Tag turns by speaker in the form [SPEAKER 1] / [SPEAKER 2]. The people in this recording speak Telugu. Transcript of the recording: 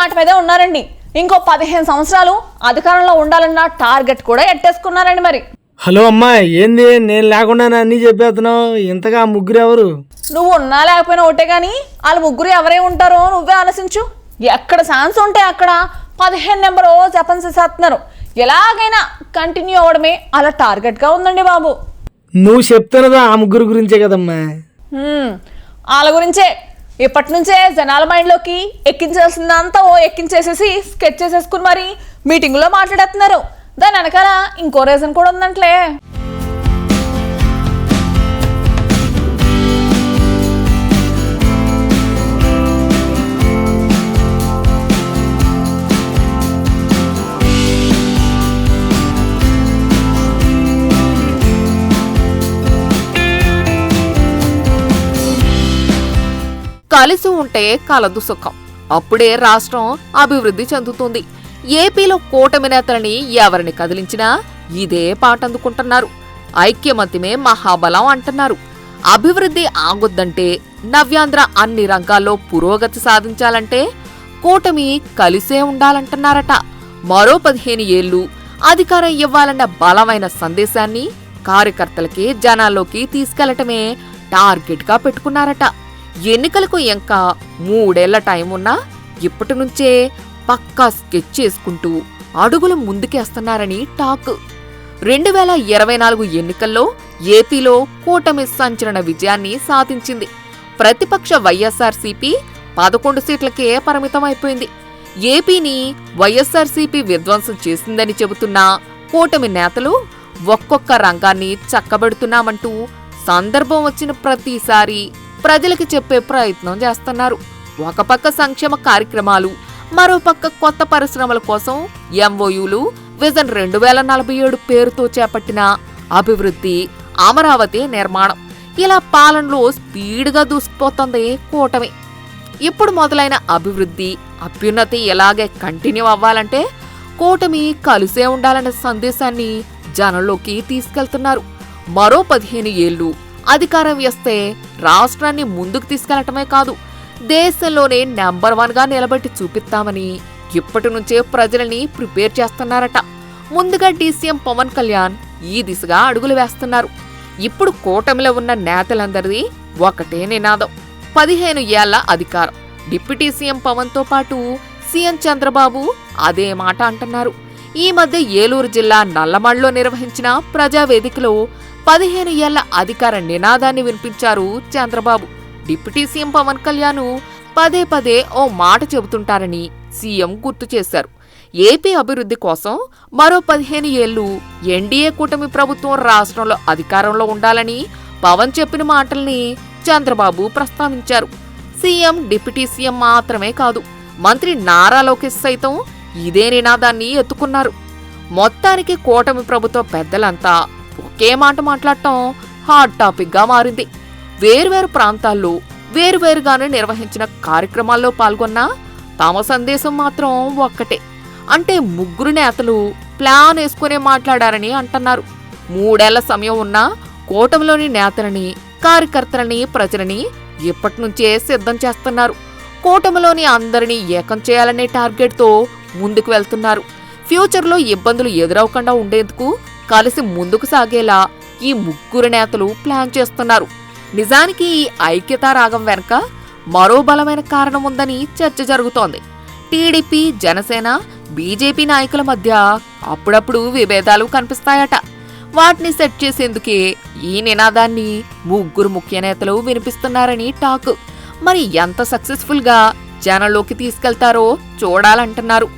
[SPEAKER 1] మాట మీదే ఉన్నారండి. ఇంకో 15 సంవత్సరాలు అధికారంలో ఉండాలన్న టార్గెట్ కూడా ఎట్టేసుకున్నారండి. మరి
[SPEAKER 2] హలో అమ్మా, ఏంది నేను లేకుండా అన్నీ చెప్పేస్తున్నావు? ఇంతగా ముగ్గురు ఎవరు?
[SPEAKER 1] నువ్వు ఉన్నా లేకపోయినా ఒకటే కానీ వాళ్ళు ముగ్గురు ఎవరే ఉంటారో నువ్వే ఆలోచించు. ఎక్కడ ఛాన్స్ ఉంటే అక్కడ 15 నెంబరు జపం చేసేస్తున్నారు. ఎలాగైనా కంటిన్యూ అవ్వడమే అలా టార్గెట్గా ఉందండి బాబు.
[SPEAKER 2] నువ్వు చెప్తున్నదా ఆ ముగ్గురు గురించే కదమ్మా?
[SPEAKER 1] వాళ్ళ గురించే ఇప్పటి నుంచే జనాల మైండ్లోకి ఎక్కించాల్సిందంతా ఎక్కించేసేసి స్కెచ్ చేసేసుకుని మరి మీటింగ్లో మాట్లాడేస్తున్నారు. దాని వెనకాల ఇంకో రీజన్ కూడా ఉందంట్లే.
[SPEAKER 3] కలిసి ఉంటే కలదు సుఖం. అప్పుడే రాష్ట్రం అభివృద్ధి చెందుతుంది. ఏపీలో కూటమి నేతలని ఎవరిని కదిలించినా ఇదే పాట అందుకుంటున్నారు. ఐక్యమత్యమే మహాబలం అంటున్నారు. అభివృద్ధి ఆగొద్దంటే, నవ్యాంధ్ర అన్ని రంగాల్లో పురోగతి సాధించాలంటే కూటమి కలిసే ఉండాలంటున్నారట. మరో 15 ఏళ్లు అధికారం ఇవ్వాలన్న బలమైన సందేశాన్ని కార్యకర్తలకి జనాల్లోకి తీసుకెళ్లటమే టార్గెట్గా పెట్టుకున్నారట. ఎన్నికలకు ఇంకా 3 ఏళ్ల టైం ఉన్నా ఇప్పటి నుంచే పక్కా స్కెచ్ చేసుకుంటూ అడుగులు ముందుకేస్తున్నారని టాక్. 2024 ఎన్నికల్లో ఏపీలో కూటమి సంచలన విజయాన్ని సాధించింది. ప్రతిపక్ష వైఎస్ఆర్సీపీ 11 సీట్లకే పరిమితమైపోయింది. ఏపీని వైఎస్ఆర్సీపీ విధ్వంసం చేసిందని చెబుతున్న కూటమి నేతలు ఒక్కొక్క రంగాన్ని చక్కబెడుతున్నామంటూ సందర్భం వచ్చిన ప్రతిసారి ప్రజలకి చెప్పే ప్రయత్నం చేస్తున్నారు. ఒక పక్క సంక్షేమ కార్యక్రమాలు, మరోపక్క కొత్త పరిశ్రమల కోసం ఎంఓయూలు, విజన్ 2047 పేరుతో చేపట్టిన అభివృద్ధి, అమరావతి నిర్మాణం, ఇలా పాలనలో స్పీడ్గా దూసుకుపోతుంది కూటమి. ఇప్పుడు మొదలైన అభివృద్ధి, అభ్యున్నతి ఎలాగే కంటిన్యూ అవ్వాలంటే కూటమి కలిసే ఉండాలనే సందేశాన్ని జనంలోకి తీసుకెళ్తున్నారు. మరో 15 ఏళ్లు అధికారం వేస్తే రాష్ట్రాన్ని ముందుకు తీసుకెళ్లటమే కాదు, దేశంలోనే నెంబర్ 1గా నిలబెట్టి చూపిస్తామని ఇప్పటి నుంచే ప్రజలని ప్రిపేర్ చేస్తున్నారట. ముందుగా డీసీఎం పవన్ కళ్యాణ్ ఈ దిశగా అడుగులు వేస్తున్నారు. ఇప్పుడు కూటమిలో ఉన్న నేతలందరిది ఒకటే నినాదం, 15 ఏళ్ల అధికారం. డిప్యూటీ సీఎం పవన్తో పాటు సీఎం చంద్రబాబు అదే మాట అంటున్నారు. ఈ మధ్య ఏలూరు జిల్లా నల్లమడులో నిర్వహించిన ప్రజావేదికలో 15 ఏళ్ల అధికార నినాదాన్ని వినిపించారు చంద్రబాబు. డిప్యూటీ సీఎం పవన్ కళ్యాణ్ పదే పదే ఓ మాట చెబుతుంటారని సీఎం గుర్తు చేశారు. ఏపీ అభివృద్ధి కోసం మరో 15 ఏళ్లు ఎన్డీఏ కూటమి ప్రభుత్వం రాష్ట్రంలో అధికారంలో ఉండాలని పవన్ చెప్పిన మాటల్ని చంద్రబాబు ప్రస్తావించారు. సీఎం, డిప్యూటీ సీఎం మాత్రమే కాదు, మంత్రి నారా లోకేష్ సైతం ఇదే నినాదాన్ని ఎత్తుకున్నారు. మొత్తానికి కూటమి ప్రభుత్వ పెద్దలంతా ఒకే మాట మాట్లాడటం హాట్ టాపిక్ గా మారింది. వేర్వేరు ప్రాంతాల్లో వేరువేరుగానే నిర్వహించిన కార్యక్రమాల్లో పాల్గొన్నా తమ సందేశం మాత్రం ఒక్కటే. అంటే ముగ్గురు నేతలు ప్లాన్ వేసుకునే మాట్లాడారని అంటున్నారు. 3 ఏళ్ల సమయం ఉన్నా కూటమిలోని నేతలని, కార్యకర్తలని, ప్రజలని ఇప్పటినుంచే సిద్ధం చేస్తున్నారు. కూటమిలోని అందరినీ ఏకం చేయాలనే టార్గెట్తో ముందుకు వెళ్తున్నారు. ఫ్యూచర్లో ఇబ్బందులు ఎదురవకుండా ఉండేందుకు కలిసి ముందుకు సాగేలా ఈ ముగ్గురు నేతలు ప్లాన్ చేస్తున్నారు. నిజానికి ఈ ఐక్యతా రాగం వెనక మరో బలమైన కారణం ఉందని చర్చ జరుగుతోంది. టీడీపీ, జనసేన, బీజేపీ నాయకుల మధ్య అప్పుడప్పుడు విభేదాలు కనిపిస్తాయట. వాటిని సెట్ చేసేందుకే ఈ నినాదాన్ని ముగ్గురు ముఖ్య నేతలు వినిపిస్తున్నారని టాక్. మరి ఎంత సక్సెస్ఫుల్ గా జనంలోకి తీసుకెళ్తారో చూడాలంటున్నారు.